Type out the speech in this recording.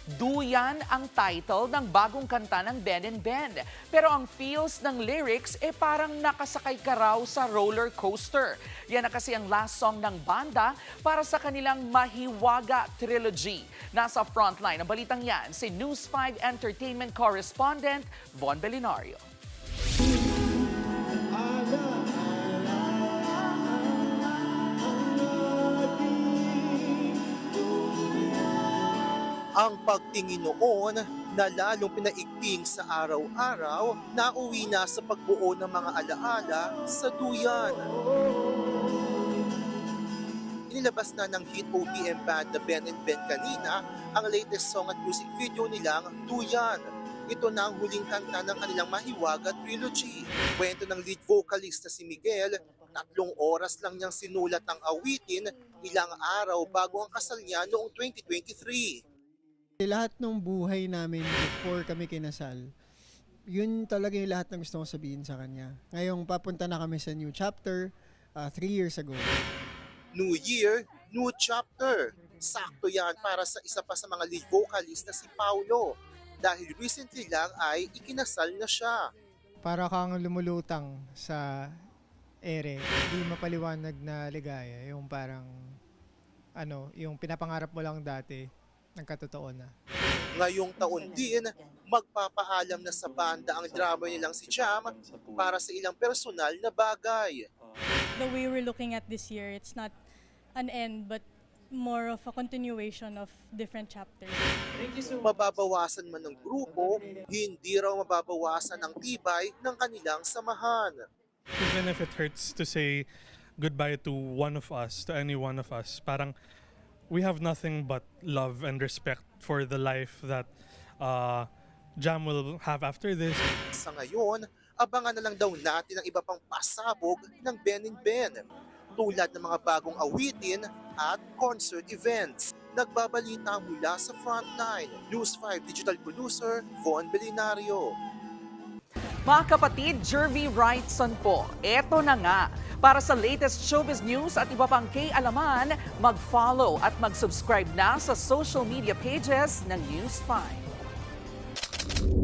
Duyan ang title ng bagong kanta ng Ben and Ben. Pero ang feels ng lyrics parang nakasakay ka raw sa roller coaster. Yan na kasi ang last song ng banda para sa kanilang Mahiwaga Trilogy. Nasa frontline ng balitang yan si News 5 Entertainment Correspondent Von Belinario. Ang pagtingin noon na lalong pinaigting sa araw-araw, nauwi na sa pagbuo ng mga alaala sa duyan. Inilabas na ng hit OPM band na Ben and Ben kanina ang latest song at music video nilang Duyan. Ito na ang huling kanta ng kanilang Mahiwaga Trilogy. Kwento ng lead vocalist na si Miguel, 3 oras lang niyang sinulat ang awitin ilang araw bago ang kasal niya noong 2023. Lahat ng buhay namin before kami kinasal, yun talaga yung lahat ng gusto kong sabihin sa kanya. Ngayong papunta na kami sa new chapter, 3 years ago. New Year, New Chapter. Sakto yan para sa isa pa sa mga lead vocalist na si Paulo. Dahil recently lang ay ikinasal na siya. Para kang lumulutang sa ere, hindi mapaliwanag na ligaya. Yung parang, yung pinapangarap mo lang dati, nagkatotoo na. Ngayong taon din, magpapaalam na sa banda ang drummer nilang si Jam para sa ilang personal na bagay. The way we're looking at this year, it's not an end but more of a continuation of different chapters. Mababawasan man ng grupo, hindi raw mababawasan ang tibay ng kanilang samahan. Even if it hurts to say goodbye to one of us, to any one of us, parang we have nothing but love and respect for the life that Jam will have after this. Sa ngayon, abangan na lang daw natin ang iba pang pasabog ng Ben and Ben, tulad ng mga bagong awitin at concert events. Nagbabalita mula sa Frontline, News 5 Digital Producer Von Belinario. Mga kapatid, Jervy Wrightson po, eto na nga. Para sa latest showbiz news at iba pang kay-alaman, mag-follow at mag-subscribe na sa social media pages ng News 5.